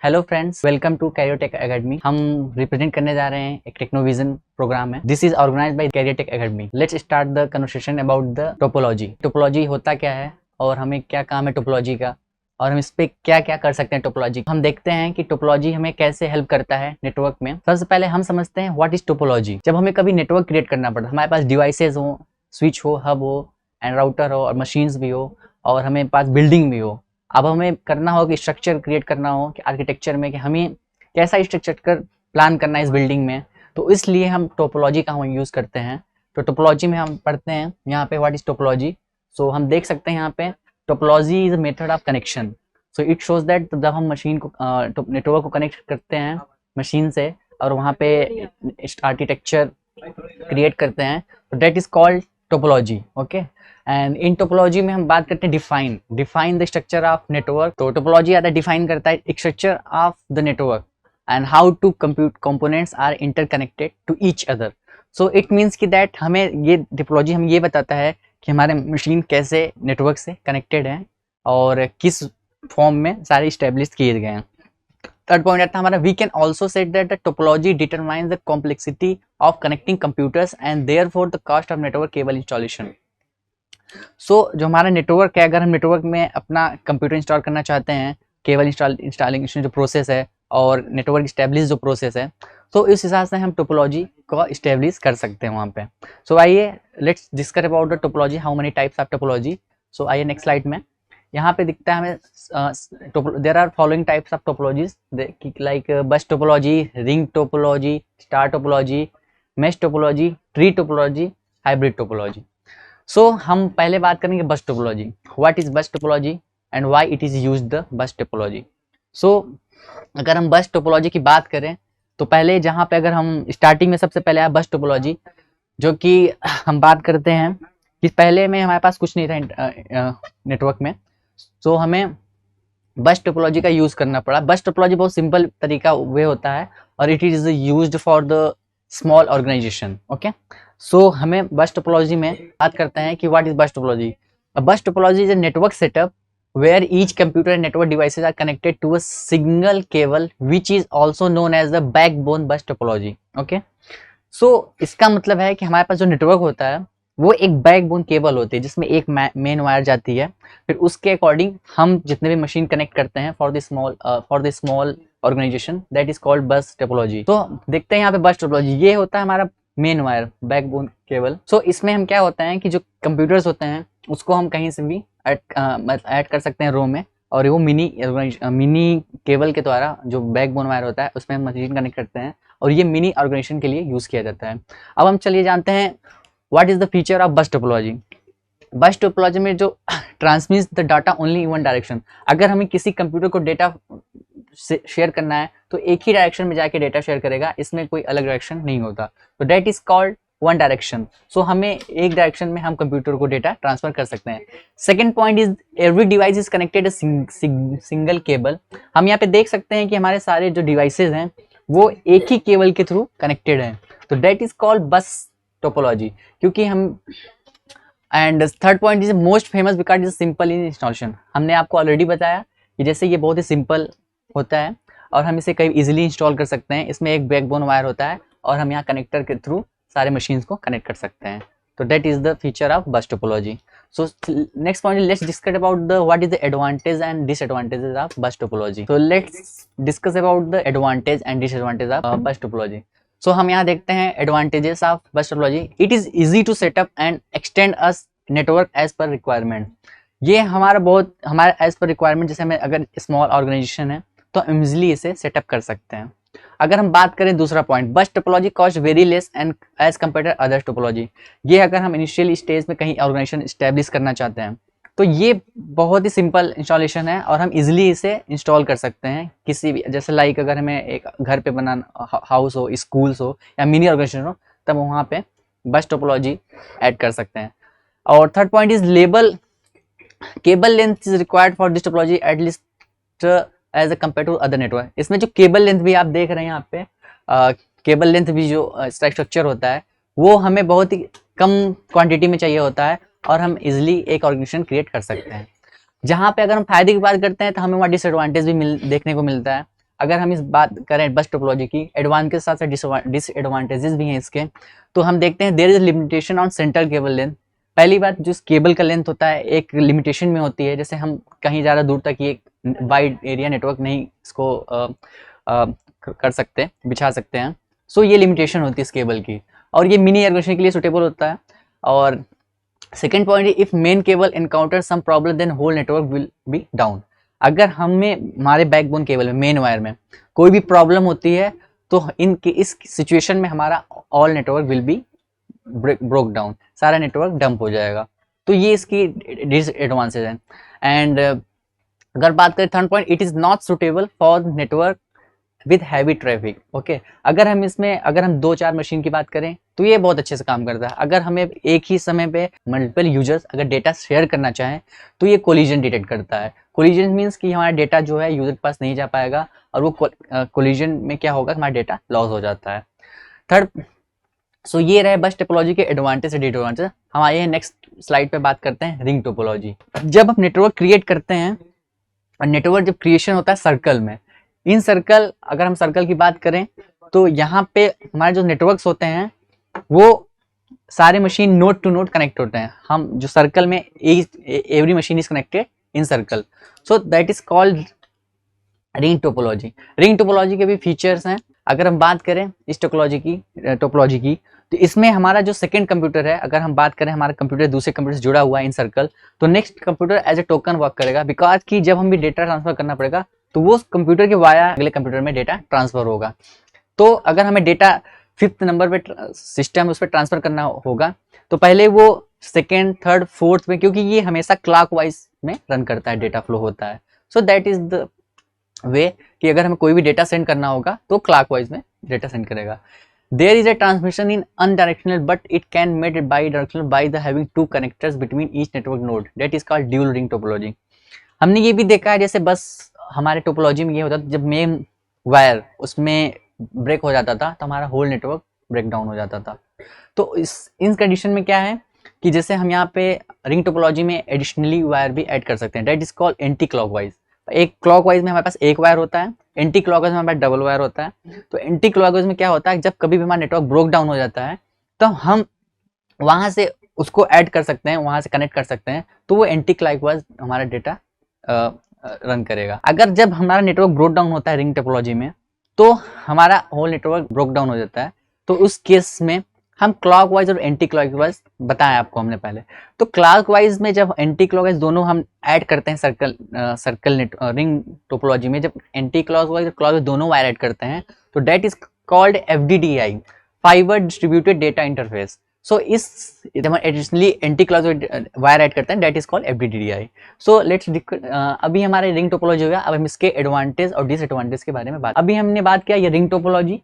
Hello friends, welcome to Cariotech academy. हम represent करने जा रहे हैं एक टेक्नोविजन प्रोग्राम है। This is organised by Cariotech academy. Let's start the conversation about the topology. Topology होता क्या है और हमें क्या काम है टोपोलॉजी का, और हम इस पे क्या क्या कर सकते हैं टोपोलॉजी। हम देखते हैं कि टोपोलॉजी हमें कैसे हेल्प करता है नेटवर्क में। सबसे पहले हम समझते हैं व्हाट इज टोपोलॉजी। जब हमें कभी नेटवर्क क्रिएट करना पड़ता है, हमारे पास डिवाइसेज हो, स्विच हो, हब हो एंड राउटर हो और मशीन्स भी हो और हमें पास बिल्डिंग भी हो। अब हमें करना हो कि स्ट्रक्चर क्रिएट करना हो कि आर्किटेक्चर में कि हमें कैसा स्ट्रक्चर कर प्लान करना है इस बिल्डिंग में, तो इसलिए हम टोपोलॉजी का हम यूज़ करते हैं। तो टोपोलॉजी में हम पढ़ते हैं यहाँ पे व्हाट इज टोपोलॉजी। सो हम देख सकते हैं यहाँ पे topology is a method of connection. So it shows that जब हम मशीन को नेटवर्क को कनेक्ट करते हैं मशीन से और वहाँ पे आर्किटेक्चर क्रिएट करते हैं, तो that is called topology. Okay, and in topology में हम बात करते हैं define the structure of network. तो टोपोलॉजी आता है डिफाइन करता है structure of the network and how to compute components are interconnected to each other. So it means कि दैट हमें ये टोपोलॉजी हम ये बताता है कि हमारे मशीन कैसे नेटवर्क से कनेक्टेड है और किस फॉर्म में सारे स्टेब्लिश किए गए हैं। थर्ड पॉइंट आता है हमारा, we can also set that the topology determines the complexity of connecting computers and therefore the cost of network cable installation. So जो हमारा नेटवर्क है, अगर हम नेटवर्क में अपना कंप्यूटर इंस्टॉल करना चाहते हैं, केबल इंस्टॉलेशन जो प्रोसेस है और नेटवर्क स्टेब्लिश जो प्रोसेस है, तो इस हिसाब से हम टोपोलॉजी को स्टेब्लिश कर सकते हैं वहाँ पे। सो आइए let's discuss about the topology, how many types of topology. So आइए नेक्स्ट स्लाइड में यहाँ पे दिखता है हमें there are following types of topologies like bus topology, ring topology, star topology, mesh topology, tree topology, hybrid topology. So हम पहले बात करेंगे bus topology. What is bus topology and why it is used the bus topology. So अगर हम बस topology की बात करें तो पहले जहाँ पे अगर हम स्टार्टिंग में सबसे पहले आया बस टोपोलॉजी, जो कि हम बात करते हैं कि पहले में हमारे पास कुछ नहीं था नेटवर्क में, सो हमें बस टोपोलॉजी का यूज करना पड़ा। बस टोपोलॉजी बहुत सिंपल तरीका वे होता है और it is used for the small organisation. Okay, so हमें बस टोपोलॉजी में बात करते हैं कि what is bus topology. Bus topology is a network setup where each computer and network devices are connected to a single cable which is also known as the backbone bus topology. Okay, so इसका मतलब है कि हमारे पास जो network होता है वो एक बैकबोन केबल होती है जिसमें एक मेन वायर जाती है, फिर उसके अकॉर्डिंग हम जितने भी मशीन कनेक्ट करते हैं for the small organization, that is called bus topology. तो देखते हैं यहाँ पे बस टोपोलॉजी, ये होता है हमारा मेन वायर बैकबोन केबल। सो इसमें हम क्या होता है कि जो कंप्यूटर्स होते हैं उसको हम कहीं से भी ऐड कर सकते हैं रो में, और वो मिनी केबल के द्वारा जो बैकबोन वायर होता है उसमें हम मशीन कनेक्ट करते हैं और ये मिनी ऑर्गेनाइजेशन के लिए यूज किया जाता है। अब हम चलिए जानते हैं what is the feature of bus topology. Bus topology में जो transmits the data only in one direction, अगर हमें किसी कंप्यूटर को डेटा शेयर करना है तो एक ही डायरेक्शन में जाके डेटा शेयर करेगा, इसमें कोई अलग डायरेक्शन नहीं होता, तो that is called one direction. So हमें एक डायरेक्शन में हम कंप्यूटर को डेटा ट्रांसफर कर सकते हैं। Second point is every device is connected single cable. हम यहाँ पे देख सकते हैं कि हमारे सारे जो डिवाइसेज हैं वो एक ही केबल के थ्रू कनेक्टेड हैं, तो that is called bus topology. क्योंकि हम and third point is most famous because is simple in installation. हमने आपको ऑलरेडी बताया कि जैसे ये बहुत ही सिंपल होता है और हम इसे कहीं इजीली इंस्टॉल कर सकते हैं। इसमें एक बैकबोन वायर होता है और हम यहाँ कनेक्टर के थ्रू सारे मशीन्स को कनेक्ट कर सकते हैं, तो that is the feature of bus topology. So next point, let's discuss about the what is the advantage and disadvantages of bus topology. So let's discuss about the advantage and disadvantage of bus topology. So हम यहाँ देखते हैं advantages of bus topology. It is easy to set up and extend as network as per requirement. ये हमारा as per requirement, जैसे हमें अगर small organisation है तो हम इजिली इसे सेटअप कर सकते हैं। अगर हम बात करें दूसरा पॉइंट, बस topology cost very less and as compare to other topology. ये अगर हम इनिशियल स्टेज में कहीं ऑर्गेनाइजेशन स्टैब्लिश करना चाहते हैं तो ये बहुत ही सिंपल इंस्टॉलेशन है और हम इजीली इसे इंस्टॉल कर सकते हैं किसी भी, जैसे लाइक अगर हमें एक घर पे बनाना, हाउस हो, स्कूल्स हो या मिनी ऑर्गेनाइजेशन हो, तब वहाँ पे बस टोपोलॉजी ऐड कर सकते हैं। और third point is cable length is required for this topology at least as compare to other network. इसमें जो केबल लेंथ भी आप देख रहे हैं यहाँ पे, केबल लेंथ भी जो स्ट्रक्चर होता है वो हमें बहुत ही कम क्वांटिटी में चाहिए होता है और हम इजिली एक ऑर्गेनाइजेशन क्रिएट कर सकते हैं। जहाँ पे अगर हम फायदे की बात करते हैं तो हमें वहाँ डिसएडवांटेज भी देखने को मिलता है। अगर हम इस बात करें बस टोपोलॉजी की, एडवांटेज के साथ साथ डिसएडवांटेजेस भी हैं इसके, तो हम देखते हैं there is limitation on central cable length. पहली बात, जो केबल का लेंथ होता है एक लिमिटेशन में होती है, जैसे हम कहीं ज़्यादा दूर तक ये वाइड एरिया नेटवर्क नहीं इसको कर सकते, बिछा सकते हैं। सो ये लिमिटेशन होती है इस केबल की, और ये मिनी एयरगेशन के लिए सुटेबल होता है। और second point, if main cable encounter some problem then whole network will be down. अगर हमें हमारे बैकबोन केबल में, मेन वायर में कोई भी प्रॉब्लम होती है तो इस सिचुएशन में हमारा all network will be broke down, सारा नेटवर्क डंप हो जाएगा। तो ये इसकी डिसएडवांटेज है। एंड अगर बात करें third point, it is not suitable for network with heavy traffic. Okay, अगर हम 2-4 मशीन की बात करें तो ये बहुत अच्छे से काम करता है। अगर हमें एक ही समय पे मल्टीपल यूजर्स अगर डेटा शेयर करना चाहें तो ये कोलिजन डिटेक्ट करता है। कोलिजन मीन्स कि हमारा डेटा जो है यूजर के पास नहीं जा पाएगा, और वो कोलिजन में क्या होगा, हमारा डेटा लॉस हो जाता है। थर्ड, सो ये रहे बस टोपोलॉजी के एडवांटेज और डिसएडवांटेज। हम आइए नेक्स्ट स्लाइड पे बात करते हैं रिंग टोपोलॉजी। जब हम नेटवर्क क्रिएट करते हैं, और नेटवर्क जब क्रिएशन होता है सर्कल में, इन सर्कल, अगर हम सर्कल की बात करें तो यहाँ पे हमारे जो नेटवर्क्स होते हैं वो सारे machine node to node connect होते हैं। हम जो सर्कल में every machine is connected in circle, so that is called ring topology. Ring topology के भी फीचर्स हैं। अगर हम बात करें इस टोपोलॉजी की तो इसमें हमारा जो सेकंड कंप्यूटर है, अगर हम बात करें हमारा कंप्यूटर दूसरे कंप्यूटर से जुड़ा हुआ है इन सर्कल, तो next computer as a token work करेगा, बिकॉज कि जब हमें डेटा ट्रांसफर करना पड़ेगा तो वो कंप्यूटर के वाया अगले कंप्यूटर में डेटा ट्रांसफर होगा। तो अगर हमें डेटा 5th नंबर पे सिस्टम उस पर ट्रांसफर करना होगा तो पहले वो सेकेंड, थर्ड, फोर्थ में, क्योंकि ये हमेशा क्लॉकवाइज में रन करता है, डेटा फ्लो होता है। सो दैट इज द वे कि अगर हमें कोई भी डेटा सेंड करना होगा तो क्लॉकवाइज में डेटा सेंड करेगा। There is a transmission in undirectional but it can made it bidirectional by the having 2 connectors between each network node, that is called dual ring topology। हमने ये भी देखा है, जैसे बस हमारे टोपोलॉजी में ये होता था, जब मेन वायर उसमें ब्रेक हो जाता था तो हमारा होल नेटवर्क ब्रेक डाउन हो जाता था। तो इन कंडीशन में क्या है कि जैसे हम यहाँ पे रिंग टोपोलॉजी में एडिशनली वायर भी ऐड कर सकते हैं, that is called anti clockwise. एक क्लॉकवाइज में हमारे पास एक वायर होता है, एंटी क्लॉकवाइज में हमारे पास डबल वायर होता है। तो एंटी क्लॉकवाइज में क्या होता है, जब कभी भी हमारा नेटवर्क ब्रोक डाउन हो जाता है तो हम वहां से उसको ऐड कर सकते हैं, वहां से कनेक्ट कर सकते हैं, तो वो एंटी क्लॉकवाइज हमारा डेटा रन करेगा। अगर जब हमारा नेटवर्क ब्रोक डाउन होता है रिंग टोपोलॉजी में तो हमारा होल नेटवर्क ब्रोक डाउन हो जाता है, तो उस केस में हम क्लॉकवाइज और एंटी क्लॉकवाइज बताया आपको हमने पहले। तो क्लॉकवाइज में जब एंटी क्लॉकवाइज दोनों हम ऐड करते हैं रिंग टोपोलॉजी में, जब एंटी क्लॉकवाइज और क्लॉकवाइज दोनों वायर ऐड करते हैं तो that is called FDDI, fibre distributed data interface. So इस जब हम additionally anticlockwise wire add करते हैं that is called FDDI। So let's अभी हमारे रिंग टोपोलॉजी हो गया, अब हम इसके एडवांटेज और डिसएडवांटेज के बारे में अभी हमने बात किया ये रिंग टोपोलॉजी,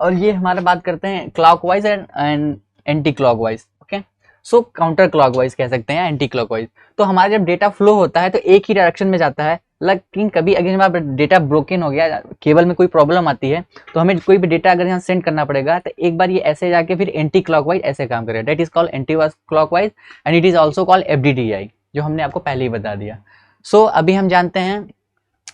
और ये हमारा बात करते हैं clockwise and anti clockwise. Okay, so counter clockwise कह सकते हैं, एंटी क्लॉकवाइज। तो हमारा जब डेटा फ्लो होता है तो एक ही डायरेक्शन में जाता है, लेकिन कभी अगर हमारा डेटा ब्रोकन हो गया, केबल में कोई प्रॉब्लम आती है तो हमें कोई भी डेटा अगर यहाँ सेंड करना पड़ेगा तो एक बार ये ऐसे जाके फिर एंटी क्लॉकवाइज ऐसे काम करेगा, that is called anti clockwise and it is also called FDDI, जो हमने आपको पहले ही बता दिया। सो अभी हम जानते हैं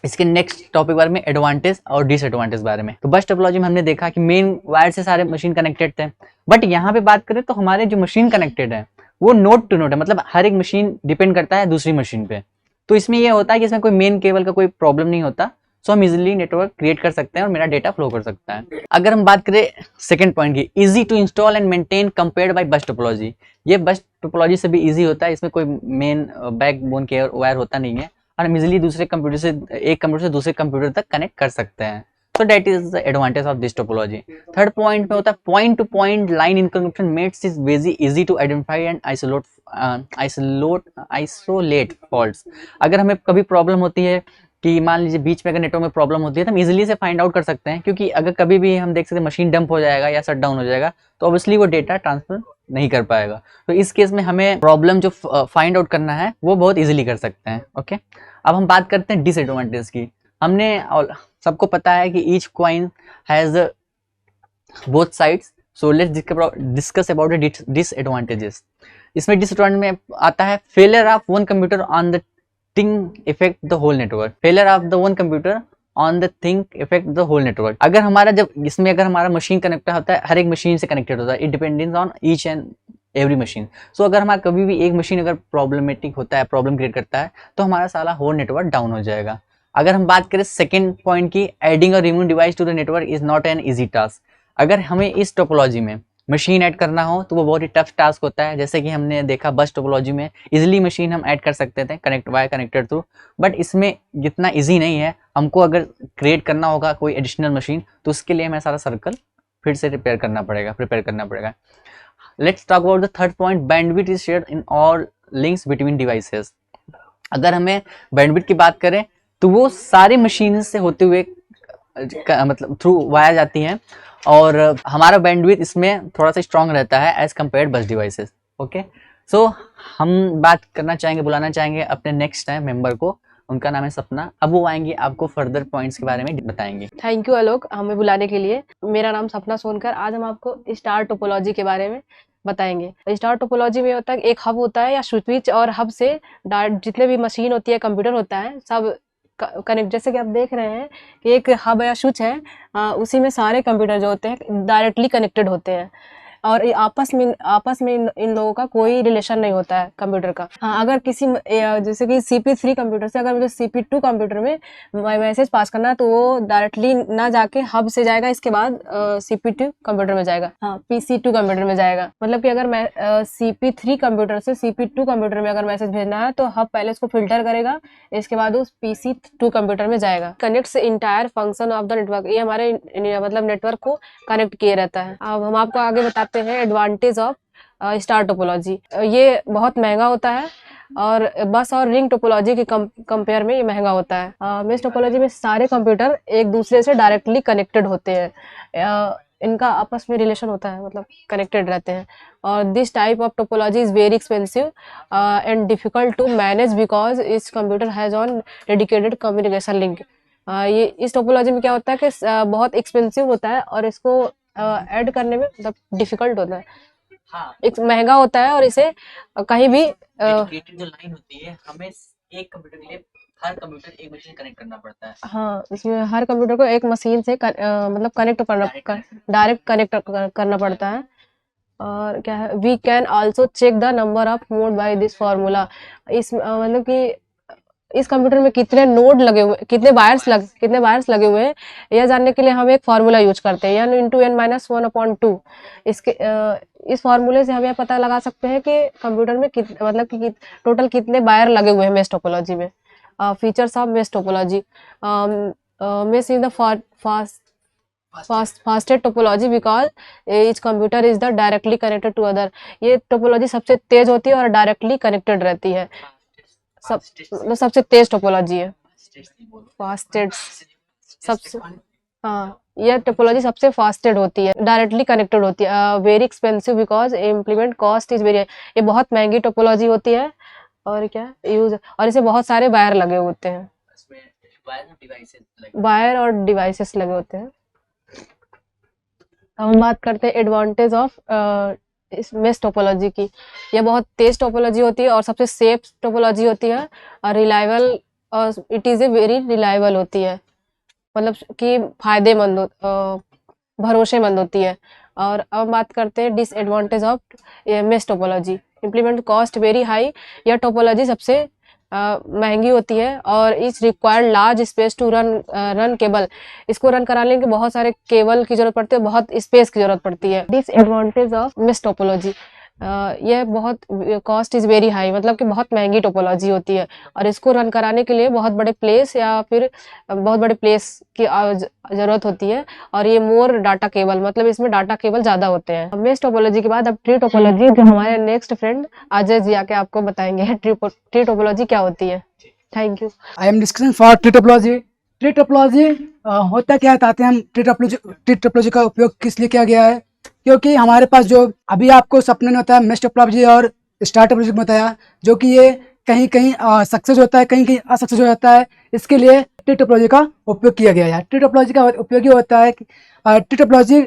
इसके नेक्स्ट टॉपिक बारे में, एडवांटेज और डिसएडवांटेज बारे में। तो बस टोपोलॉजी में हमने देखा कि मेन वायर से सारे मशीन कनेक्टेड थे, बट यहाँ पे बात करें तो हमारे जो मशीन कनेक्टेड है वो नोड टू नोड है, मतलब हर एक मशीन डिपेंड करता है दूसरी मशीन पे। तो इसमें ये होता है कि इसमें कोई मेन केबल का कोई प्रॉब्लम नहीं होता, सो हम इजिली नेटवर्क क्रिएट कर सकते हैं और मेरा डेटा फ्लो कर सकता है। अगर हम बात करें सेकंड पॉइंट की, easy to install and maintain compared by bus topology, ये बस टोपोलॉजी से भी इजी होता है, इसमें कोई मेन बैकबोन के वायर होता नहीं है और हम इजिली दूसरे कंप्यूटर से, एक कंप्यूटर से दूसरे कंप्यूटर तक कनेक्ट कर सकते हैं। So that is the advantage of this topology. Third point में होता है point to point line interconnection makes it very easy to identify and isolate faults. अगर हमें कभी प्रॉब्लम होती है कि मान लीजिए बीच में अगर नेटवर्क में प्रॉब्लम होती है तो हम इजीली से फाइंड आउट कर सकते हैं, क्योंकि अगर कभी भी हम देख सकते हैं मशीन डंप हो जाएगा या शट डाउन हो जाएगा तो ऑब्वियसली वो डेटा ट्रांसफर नहीं कर पाएगा। तो इस केस में हमें प्रॉब्लम जो फाइंड आउट करना है वो बहुत इजीली कर सकते हैं। ओके, अब हम बात करते हैं डिसएडवांटेज की। हमने सबको पता है कि each coin has both sides, so let's discuss about the disadvantages. इसमें डिसएडवांटेज में आता है failure of one computer on the thing effect the whole network. Failure of the one computer on the thing effect the whole network. अगर हमारा जब इसमें अगर हमारा मशीन कनेक्ट होता है, हर एक मशीन से कनेक्टेड होता है, it dependence on each and every machine. So अगर हमारा कभी भी एक मशीन अगर प्रॉब्लमेटिक होता है, प्रॉब्लम क्रिएट करता है, तो हमारा सारा होल नेटवर्क डाउन हो जाएगा। अगर हम बात करें सेकेंड पॉइंट की, एडिंग और removing device to the network is not an easy task. अगर हमें इस टोपोलॉजी में मशीन ऐड करना हो तो वो बहुत ही टफ टास्क होता है। जैसे कि हमने देखा बस टोपोलॉजी में इजीली मशीन हम ऐड कर सकते थे connect via connected through, but इसमें जितना इजी नहीं है। हमको अगर क्रिएट करना होगा कोई एडिशनल मशीन तो उसके लिए हमें सारा सर्कल फिर से प्रिपेयर करना पड़ेगा। Let's talk about the third point, bandwidth is shared in all links between devices. अगर हमें बैंडविड्थ की बात करें तो वो सारे मशीन से होते हुए मतलब थ्रू वाया जाती हैं, और हमारा बैंडविड्थ इसमें थोड़ा सा स्ट्रॉन्ग रहता है एज कम्पेयर बस डिवाइसेस। ओके, सो हम बुलाना चाहेंगे अपने नेक्स्ट टाइम मेंबर को, उनका नाम है सपना। अब वो आएंगे आपको फर्दर पॉइंट्स के बारे में बताएंगे। थैंक यू आलोक हमें बुलाने के लिए। मेरा नाम सपना सोनकर। आज हम आपको स्टार टोपोलॉजी के बारे में बताएंगे। स्टार टोपोलॉजी में होता है एक हब होता है या स्विच, और हब से जितने भी मशीन होती है, कंप्यूटर होता है, सब कनेक्ट। जैसे कि आप देख रहे हैं कि एक हब या स्विच है, उसी में सारे कंप्यूटर जो होते हैं डायरेक्टली कनेक्टेड होते हैं, और आपस में इन लोगों का कोई रिलेशन नहीं होता है कंप्यूटर का। हाँ, अगर किसी जैसे कि CP3 कंप्यूटर से अगर मुझे CP2 कंप्यूटर में मैसेज पास करना है तो वो डायरेक्टली ना जाके हब से जाएगा, इसके बाद CP2 कंप्यूटर में जाएगा। हाँ, PC2 कंप्यूटर में जाएगा। मतलब कि अगर मैं CP3 कंप्यूटर से CP2 कंप्यूटर में अगर मैसेज भेजना है तो हब पहले इसको फिल्टर करेगा, इसके बाद उस PC2 कंप्यूटर में जाएगा। Connects entire function of the network, ये हमारे मतलब नेटवर्क को कनेक्ट किए रहता है। अब हम आपको आगे बताते हैं एडवांटेज ऑफ स्टार टोपोलॉजी। ये बहुत महंगा होता है, और बस और रिंग टोपोलॉजी के कंपेयर में ये महंगा होता है। मेश टोपोलॉजी में सारे कंप्यूटर एक दूसरे से डायरेक्टली कनेक्टेड होते हैं, इनका आपस में रिलेशन होता है, मतलब कनेक्टेड रहते हैं। और this type of topology is very expensive and difficult to manage because इस computer has on dedicated communication link. ये इस टोपोलॉजी में क्या होता है कि बहुत एक्सपेंसिव होता है, और इसको ऐड करने में मतलब डिफिकल्ट होता है। हाँ, एक महंगा होता है, और इसे कहीं भी जो लाइन होती है हमें एक कंप्यूटर के लिए हर कंप्यूटर एक मशीन कनेक्ट करना पड़ता है। हाँ, इसमें हर कंप्यूटर को एक मशीन से मतलब डायरेक्ट कनेक्ट करना पड़ता है। और क्या है, we can also check the number of mode by this formula. इस मतलब कि इस कंप्यूटर में कितने नोड लगे हुए, कितने वायर्स लगे हुए हैं, यह जानने के लिए हम एक फार्मूला यूज करते हैं, n × n-1/2। इसके इस फार्मूले से हम यह पता लगा सकते हैं कि कंप्यूटर में मतलब कि टोटल कितने वायर लगे हुए हैं मेश टोपोलॉजी में। Features of mesh topology, mesh is the fastest topology because each computer is the directly connected to other. ये टोपोलॉजी सबसे तेज होती है और डायरेक्टली कनेक्टेड रहती है। सबसे तेज टोपोलॉजी है, फास्टेस्ट सबसे। हाँ, यह टोपोलॉजी सबसे फास्टेड होती है, डायरेक्टली कनेक्टेड होती है। Very expensive because implement cost is very, ये बहुत महंगी टोपोलॉजी होती है। और क्या यूज, और इसे बहुत सारे वायर लगे होते हैं, वायर और डिवाइसेस लगे होते हैं। हम बात करते हैं एडवांटेज ऑफ इस मेश टोपोलॉजी की। यह बहुत तेज टोपोलॉजी होती है और सबसे सेफ टोपोलॉजी होती है, और reliable, it is a very reliable होती है, मतलब कि फायदेमंद, भरोसेमंद होती है। और अब बात करते हैं disadvantage of mesh topology. Implement cost very high, यह टोपोलॉजी सबसे महंगी होती है, और इस required large space to run cable. इसको रन कराने के बहुत सारे केबल की जरूरत पड़ती है, बहुत स्पेस की जरूरत पड़ती है। डिसएडवांटेज ऑफ मेश टोपोलॉजी, यह बहुत कॉस्ट इज़ वेरी हाई, मतलब कि बहुत महंगी टोपोलॉजी होती है, और इसको रन कराने के लिए बहुत बड़े प्लेस या फिर बहुत बड़े प्लेस की ज़रूरत होती है, और ये मोर डाटा केबल, मतलब इसमें डाटा केबल ज़्यादा होते हैं। मेश टोपोलॉजी के बाद अब ट्री टोपोलॉजी, जो हमारे नेक्स्ट फ्रेंड अजय जी आके आपको बताएंगे ट्री टोपोलॉजी क्या होती है। Thank you. I am discussing for tree topology. Tree topology होता क्या है, ताते हम ट्री टोपोलॉजी का उपयोग किस लिए किया गया है, क्योंकि हमारे पास जो अभी आपको सपने ने बताया मेश टोपोलॉजी और स्टार टोपोलॉजी में बताया, जो कि ये कहीं कहीं सक्सेस होता है, कहीं कहीं असक्सेस हो जाता है। इसके लिए ट्री टोपोलॉजी का उपयोग किया गया है। ट्री टोपोलॉजी का उपयोग ये होता है कि tree topology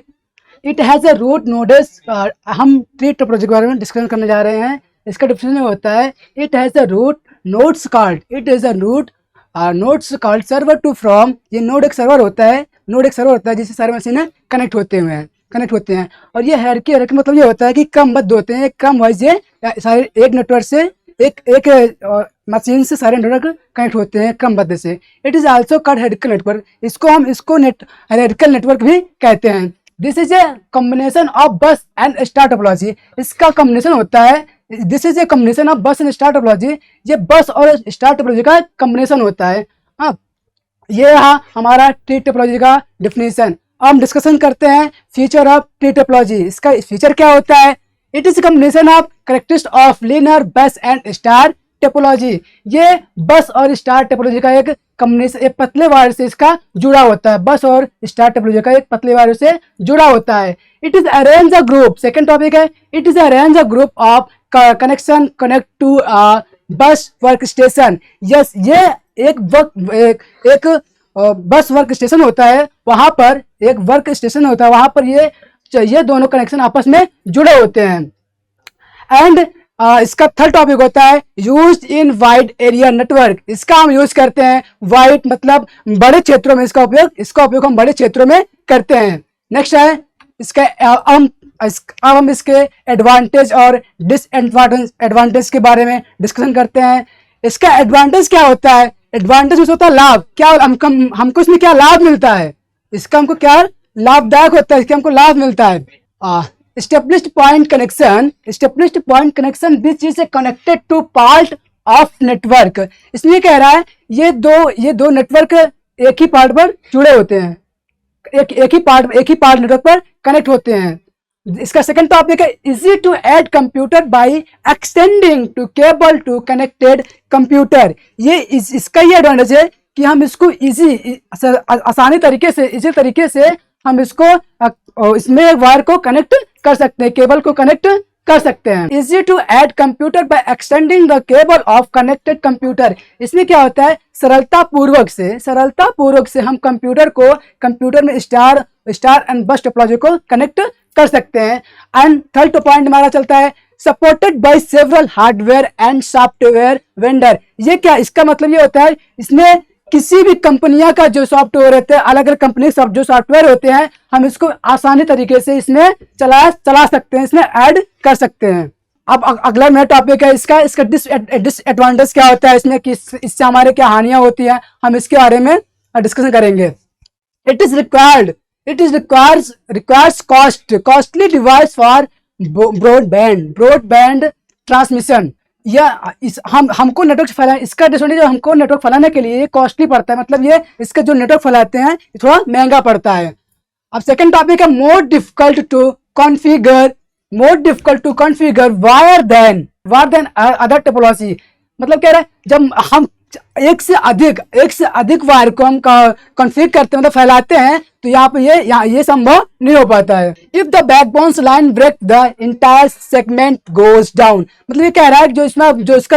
it has a root nodes. हम ट्री टोपोलॉजी के बारे में डिस्कशन करने जा रहे हैं। इसका डिफिनेशन में होता है it has a root nodes called, it is a root nodes called server to from. ये नोड एक सर्वर होता है, जिससे सारे मशीनें कनेक्ट होते हैं। और ये हायरार्की मतलब ये होता है कि क्रमबद्ध होते हैं, क्रम वाइज ये सारे एक नेटवर्क से एक मशीन से सारे नेटवर्क कनेक्ट होते हैं क्रमबद्ध से। It is also called hierarchical network. इसको हायरार्किकल नेटवर्क भी कहते हैं। This is a combination of बस एंड स्टार टोपोलॉजी। इसका कॉम्बिनेशन होता है, this is a combination of बस एंड स्टार टोपोलॉजी। ये बस और स्टार टोपोलॉजी का कॉम्बिनेशन होता है। हाँ, ये रहा हमारा ट्री टोपोलॉजी का डिफिनेशन। अब हम डिस्कशन करते हैं फीचर ऑफ ट्री टोपोलॉजी। इसका फीचर क्या होता है? It is combination of characteristic of linear बस एंड स्टार टोपोलॉजी। ये बस और स्टार टोपोलॉजी का एक कॉम्बिनेशन, एक पतले वायर से इसका जुड़ा होता है। बस और स्टार टोपोलॉजी का एक पतले वायर से जुड़ा होता है। It is arrange a group, second topic है, it is arrange a group of connection connect to bus work station. Yes, ये एक बस वर्क स्टेशन होता है, वहां पर एक वर्क स्टेशन होता है, वहां पर ये दोनों कनेक्शन आपस में जुड़े होते हैं। एंड इसका थर्ड टॉपिक होता है used in wide area network. इसका हम यूज करते हैं वाइड मतलब बड़े क्षेत्रों में। इसका उपयोग हम बड़े क्षेत्रों में करते हैं। नेक्स्ट है इसका अब हम इसके एडवांटेज और डिसएडवांटेज के बारे में डिस्कशन करते हैं। इसका एडवांटेज क्या होता है? एडवांटेज होता है लाभ। क्या हमको इसमें क्या लाभ मिलता है? इसका हमको क्या लाभदायक होता है, इसके हमको लाभ मिलता है। established point connection which is connected to part of network। इसमें कह रहा है ये दो नेटवर्क एक ही पार्ट पर जुड़े होते हैं, एक ही पार्ट नेटवर्क पर कनेक्ट होते हैं। इसका सेकंड टॉपिक है easy to add computer by extending to cable to connected computer. ये इसका ये एडवांटेज है कि हम इसको आसानी तरीके से हम इसमें वायर को कनेक्ट कर सकते हैं, केबल को कनेक्ट कर सकते हैं। Easy to add computer by extending the cable of connected computer. इसमें क्या होता है, सरलता पूर्वक से हम कंप्यूटर में स्टार एंड बस टोपोलॉजी को कनेक्ट कर सकते हैं। एंड थर्ड पॉइंट हमारा चलता है supported by several hardware and software vendor. ये क्या, इसका मतलब ये होता है इसमें किसी भी कंपनियां का जो सॉफ्टवेयर होते हैं, अलग अलग कंपनी जो सॉफ्टवेयर होते हैं, हम इसको आसानी तरीके से इसमें चला सकते हैं, इसमें ऐड कर सकते हैं। अब अगला मेरा टॉपिक है इसका डिसएडवांटेज क्या होता है, इसमें इससे हमारे क्या हानियां होती हैं, हम इसके बारे में डिस्कशन करेंगे। It requires costly device for broadband transmission. या हमको नेटवर्क फैलाने, इसका डिसएडवांटेज हमको नेटवर्क फैलाने के लिए ये कॉस्टली पड़ता है, मतलब ये इसका जो नेटवर्क फैलाते हैं ये थोड़ा महंगा पड़ता है। अब सेकंड टॉपिक है more difficult to configure wire than other topology. मतलब कह रहा है जब हम एक से अधिक वायर को हम कॉन्फ़िगर करते हैं, मतलब फैलाते हैं, तो यहाँ पे ये संभव नहीं हो पाता है। If the backbones line break the entire segment goes down. मतलब ये कह रहा है जो इसका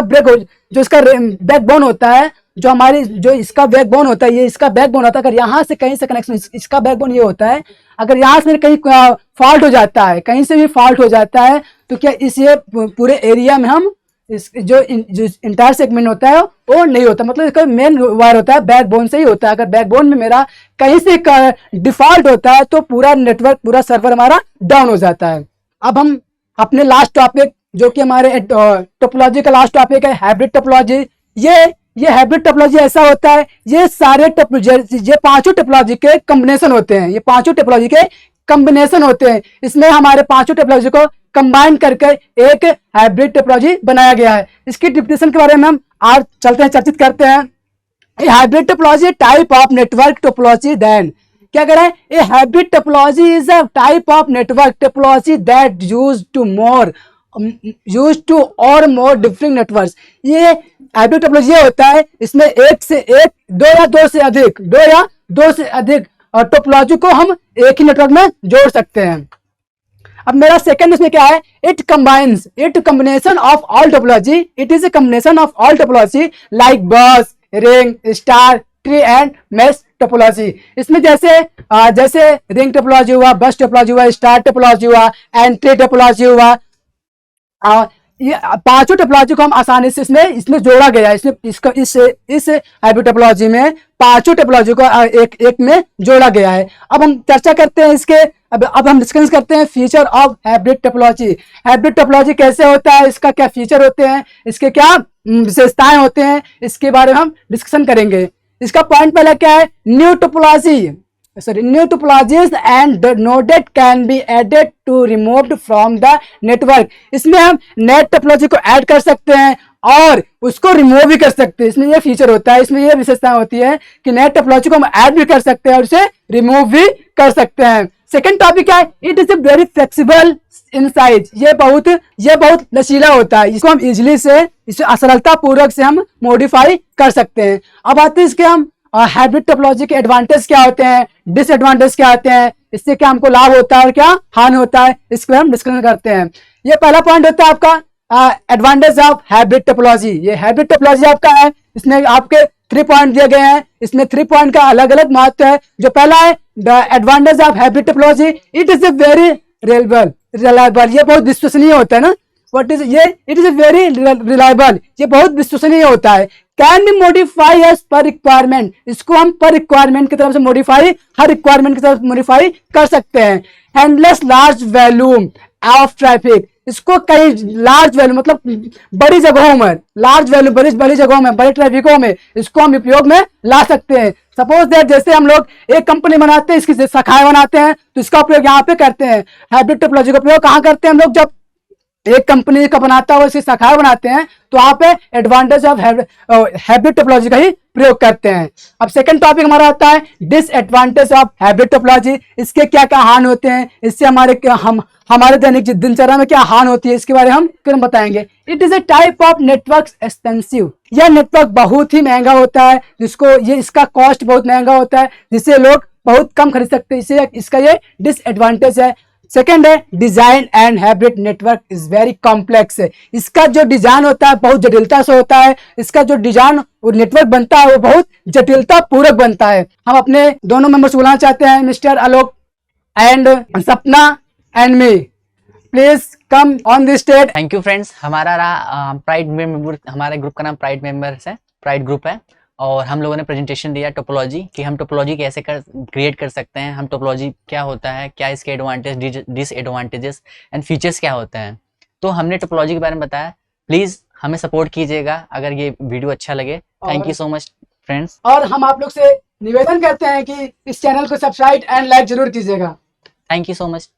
बैकबोन होता है, जो इसका बैकबोन होता है, ये इसका बैकबोन होता है। अगर यहाँ से कहीं से कनेक्शन, इसका बैकबोन ये होता है, अगर यहाँ से कहीं फॉल्ट हो जाता है, कहीं से भी फॉल्ट हो जाता है, तो क्या ये पूरे एरिया में हम जो इंटायर सेगमेंट होता है वो नहीं होता। मतलब इसका मेन वायर होता है बैकबोन से ही होता है। अगर बैकबोन में मेरा कहीं से डिफॉल्ट होता है तो पूरा नेटवर्क, पूरा सर्वर हमारा डाउन हो जाता है। अब हम अपने लास्ट टॉपिक, जो कि हमारे टोपोलॉजी का लास्ट टॉपिक है, हाइब्रिड टोपोलॉजी। ये हाइब्रिड टोपोलॉजी ऐसा होता है, ये पांचों टोपोलॉजी के कॉम्बिनेशन होते हैं। इसमें हमारे पांचों टोपोलॉजी को कंबाइन करके एक हाइब्रिड टोपोलॉजी बनाया गया है। इसकी डिफिनेशन के बारे में हम आज चर्चित करते हैं। A hybrid topology type of network topology then. क्या कह रहा है, a hybrid topology is a type of network topology that used two और मोर डिफरेंट नेटवर्क्स। ये हाइब्रिड टोपोलॉजी होता है, इसमें दो या दो से अधिक टोपोलॉजी को हम एक ही नेटवर्क में जोड़ सकते हैं। अब मेरा सेकंड इसमें क्या है, it combination of all topology. It is a combination of all topology like bus, ring, star, tree and mesh topology. इसमें जैसे रिंग टोपोलॉजी हुआ, बस टोपोलॉजी हुआ, स्टार टोपोलॉजी हुआ एंड ट्री टोपोलॉजी हुआ। ये पांचों टोपोलॉजी को हम आसानी से इसमें जोड़ा गया है। इसमें इसको इस हाइब्रिड टोपोलॉजी में पांचों टोपोलॉजी को एक में जोड़ा गया है। अब हम चर्चा करते हैं इसके, अब हम डिस्कस करते हैं feature of hybrid topology. Hybrid topology कैसे होता है, इसका क्या फीचर होते हैं, इसके क्या विशेषताएं होते हैं, इसके बारे में हम डिस्कशन करेंगे। इसका पॉइंट पहला क्या है, new topologies and the noded can be added to removed from the network। इसमें हम नेट टोपोलॉजी को ऐड कर सकते हैं और उसको रिमूव भी कर सकते हैं। इसमें ये फीचर होता है, इसमें ये विशेषता होती है कि नेट टोपोलॉजी को हम ऐड भी कर सकते हैं और उसे रिमूव भी कर सकते हैं। सेकंड टॉपिक है, it is very flexible in size. ये बहुत लचीला होता है, इसको हम इजिली से इसे सरलता पूर्वक से हम मॉडिफाई कर सकते हैं। अब आते हैं इसके हम हाइब्रिड टोपोलॉजी के एडवांटेज क्या होते हैं, डिसएडवांटेज क्या होते हैं, इससे क्या हमको लाभ होता है और क्या हानि होता है, इसको हम डिस्कशन करते हैं। ये पहला पॉइंट होता है आपका एडवांटेज ऑफ हाइब्रिड टोपोलॉजी। ये हाइब्रिड टोपोलॉजी आपका है, इसमें आपके 3 पॉइंट दिए गए हैं। इसमें 3 पॉइंट का अलग अलग महत्व है। जो पहला है the advantage of hybrid topology, it is a very reliable. ये बहुत विश्वसनीय होता है ना, व्हाट इज ये, it is a very reliable, ये बहुत विश्वसनीय होता है। Can be modify as per requirement, इसको हम पर रिक्वायरमेंट की तरफ से मॉडिफाई, हर रिक्वायरमेंट की तरफ मॉडिफाई कर सकते हैं। Handless large volume of traffic, इसको कई लार्ज वैल्यू मतलब बड़ी जगहों में, लार्ज वैल्यू बड़ी जगहों में, बड़े ट्रैफिकों में इसको हम उपयोग में ला सकते हैं। सपोज दैट जैसे हम लोग एक कंपनी बनाते हैं, इसकी शाखाएं बनाते हैं, तो इसका उपयोग यहाँ पे करते हैं। हाइब्रिड टोपोलॉजी का उपयोग कहाँ करते हैं हम लोग, जब एक कंपनी का बनाता हुआ इसकी शाखाएं बनाते हैं तो आप एडवांटेज ऑफ हाइब्रिड टोपोलॉजी का ही प्रयोग करते हैं। अब सेकंड टॉपिक हमारा आता है डिसएडवांटेज ऑफ हाइब्रिड टोपोलॉजी। इसके क्या क्या हानि होते हैं, इससे हमारे दैनिक दिनचर्या में क्या हानि होती है, इसके बारे में हम बताएंगे। It is A type of network expensive, यह नेटवर्क बहुत ही महंगा होता है, इसका कॉस्ट बहुत महंगा होता है, जिससे लोग बहुत कम खरीद सकते हैं, इसे इसका ये डिसएडवांटेज है। सेकेंड है design and hybrid network is very complex. इसका जो डिजाइन होता है बहुत जटिलता से होता है, इसका जो डिजाइन और नेटवर्क बनता है वो बहुत जटिलता पूर्वक बनता है। हम अपने दोनों मेंबर्स बुलाना चाहते हैं, मिस्टर आलोक एंड सपना and me, please come on the stage. Thank you friends. हमारा प्राइड मेंबर, हमारे ग्रुप का नाम प्राइड मेंबर्स है, प्राइड ग्रुप है, और हम लोगों ने प्रेजेंटेशन दिया टोपोलॉजी कि हम टोपोलॉजी कैसे क्रिएट कर सकते हैं, हम टोपोलॉजी क्या होता है, क्या इसके एडवांटेज डिसएडवांटेजेस एंड फीचर्स क्या होते हैं। तो हमने टोपोलॉजी के बारे में बताया। प्लीज हमें सपोर्ट कीजिएगा अगर ये वीडियो अच्छा लगे। Thank you so much friends. और हम आप लोग से निवेदन करते हैं कि इस चैनल को सब्सक्राइब एंड लाइक जरूर कीजिएगा। Thank you so much.